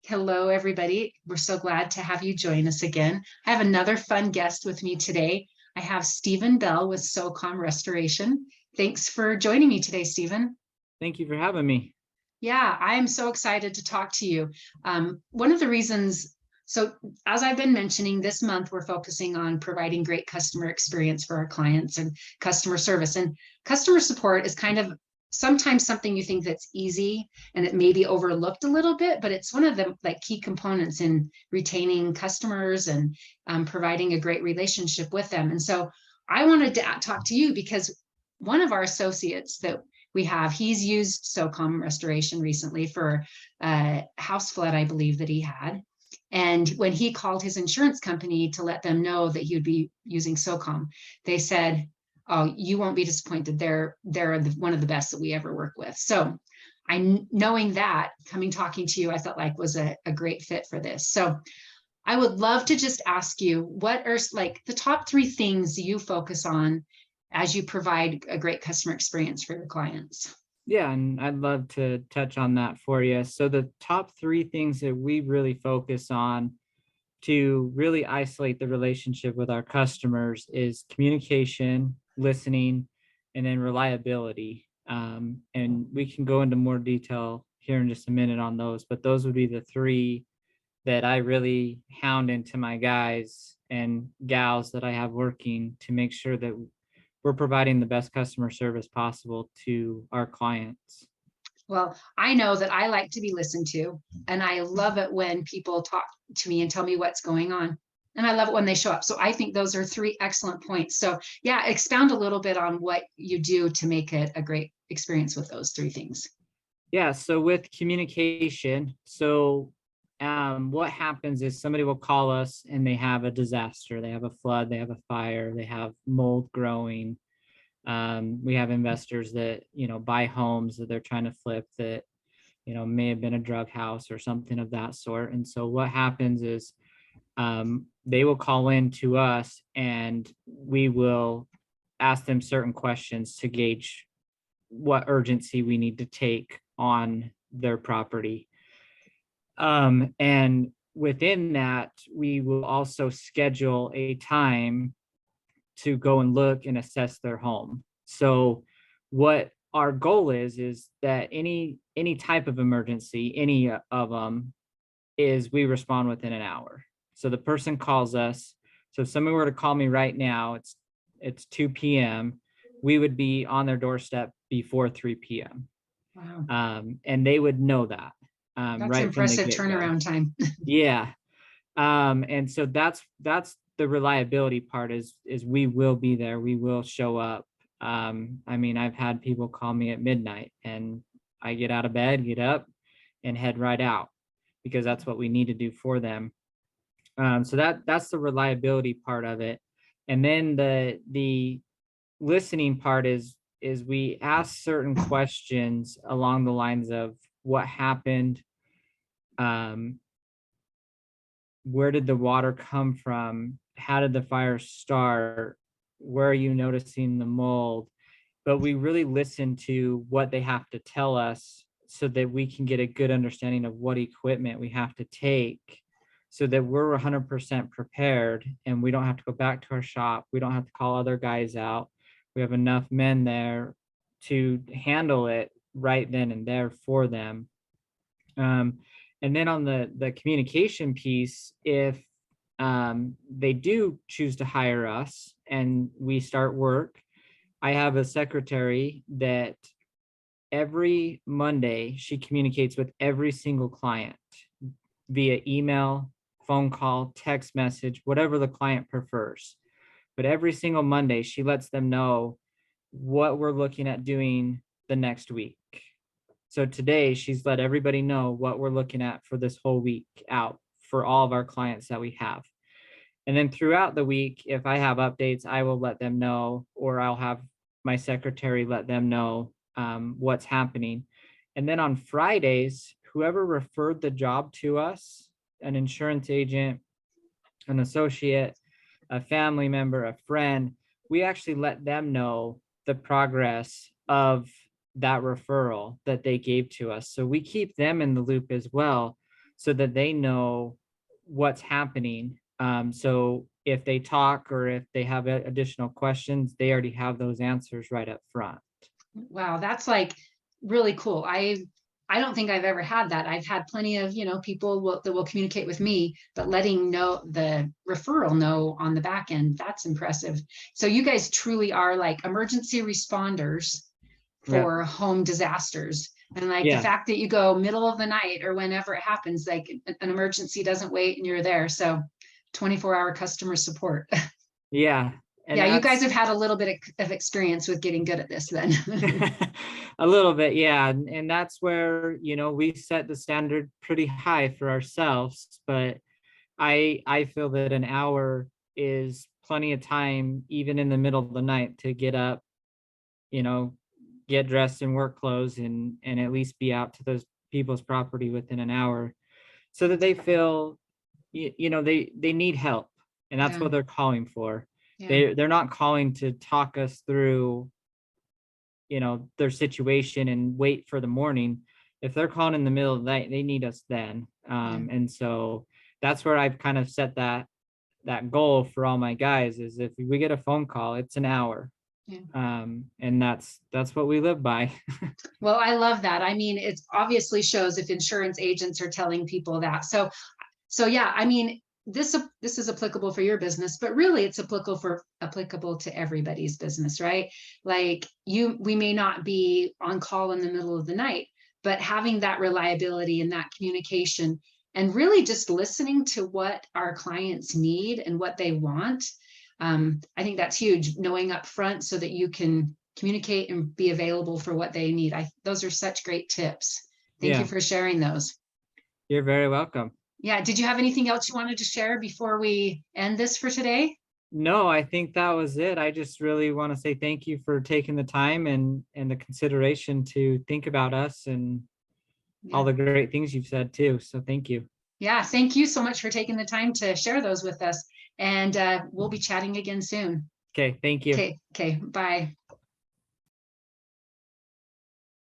Hello, everybody. We're so glad to have you join us again. I have another fun guest with me today. I have Stephen Bell with SoCom Restoration. Thanks for joining me today, Stephen. Thank you for having me. Yeah, I'm so excited to talk to you. One of the reasons, so as I've been mentioning, this month we're focusing on providing great customer experience for our clients and customer service. And customer support is kind of sometimes something you think that's easy and it may be overlooked a little bit, but it's one of the key components in retaining customers and providing a great relationship with them. And so I wanted to talk to you because one of our associates that he's used SoCom Restoration recently for a house flood, I believe, that he had. And when he called his insurance company to let them know that he would be using SoCom, they said, "Oh, you won't be disappointed. They're one of the best that we ever work with." So knowing that, talking to you, I felt like was a great fit for this. So I would love to just ask you, what are the top three things you focus on as you provide a great customer experience for your clients? Yeah, and I'd love to touch on that for you. So the top three things that we really focus on to really isolate the relationship with our customers is communication, listening, and then reliability. And we can go into more detail here in just a minute on those, but those would be the three that I really hound into my guys and gals that I have working to make sure that we're providing the best customer service possible to our clients. Well, I know that I like to be listened to, and I love it when people talk to me and tell me what's going on. And I love it when they show up. So I think those are three excellent points. So yeah, expound a little bit on what you do to make it a great experience with those three things. Yeah, so with communication, what happens is somebody will call us and they have a disaster. They have a flood, they have a fire, they have mold growing. We have investors that, buy homes that they're trying to flip that, may have been a drug house or something of that sort. And so what happens is they will call in to us and we will ask them certain questions to gauge what urgency we need to take on their property. And within that, we will also schedule a time to go and look and assess their home. So what our goal is that any type of emergency, any of them, is we respond within an hour. So the person calls us. So if somebody were to call me right now, it's 2 p.m. We would be on their doorstep before 3 p.m. Wow. And they would know that. That's right impressive from the turnaround time. Yeah. And so that's the reliability part is we will be there. We will show up. I mean, I've had people call me at midnight and I get out of bed, get up and head right out because that's what we need to do for them. So that's the reliability part of it. And then the listening part is we ask certain questions along the lines of what happened, where did the water come from, how did the fire start, where are you noticing the mold? But we really listen to what they have to tell us so that we can get a good understanding of what equipment we have to take so that we're 100% prepared and we don't have to go back to our shop. We don't have to call other guys out. We have enough men there to handle it right then and there for them. And then on the communication piece, if they do choose to hire us and we start work, I have a secretary that every Monday she communicates with every single client via email, phone call, text message, whatever the client prefers. But every single Monday, she lets them know what we're looking at doing the next week. So today she's let everybody know what we're looking at for this whole week out for all of our clients that we have. And then throughout the week, if I have updates, I will let them know, or I'll have my secretary let them know what's happening. And then on Fridays, whoever referred the job to us, an insurance agent, an associate, a family member, a friend, we actually let them know the progress of that referral that they gave to us. So we keep them in the loop as well, so that they know what's happening. So if they talk or if they have additional questions, they already have those answers right up front. Wow, that's like really cool. I don't think I've ever had that. I've had plenty of, people that will communicate with me, but letting know the referral know on the back end, that's impressive. So you guys truly are like emergency responders Yeah. for home disasters. And like the Yeah. fact that you go middle of the night or whenever it happens, like an emergency doesn't wait and you're there. So 24-hour customer support. Yeah. And Yeah, you guys that's have had a little bit of experience with getting good at this then. a little bit. Yeah. And that's where, we set the standard pretty high for ourselves, but I feel that an hour is plenty of time, even in the middle of the night, to get up, you know, get dressed in work clothes and at least be out to those people's property within an hour, so that they feel, they need help, and that's Yeah, what they're calling for. yeah, They're not calling to talk us through, their situation and wait for the morning. If they're calling in the middle of the night, they need us then. yeah, And so that's where I've kind of set that goal for all my guys, is if we get a phone call, it's an hour. yeah. And that's what we live by. Well, I love that. I mean, it obviously shows if insurance agents are telling people that. So yeah, I mean, this is applicable for your business, but really it's applicable to everybody's business, right? Like we may not be on call in the middle of the night, but having that reliability and that communication and really just listening to what our clients need and what they want. I think that's huge, knowing up front so that you can communicate and be available for what they need. Those are such great tips. Thank you Yeah, for sharing those. you're very welcome. Yeah. Did you have anything else you wanted to share before we end this for today? No, I think that was it. I just really want to say thank you for taking the time and the consideration to think about us and all Yeah. the great things you've said too. So thank you. Yeah. Thank you so much for taking the time to share those with us. And we'll be chatting again soon. Okay, thank you. Okay. Okay. Bye.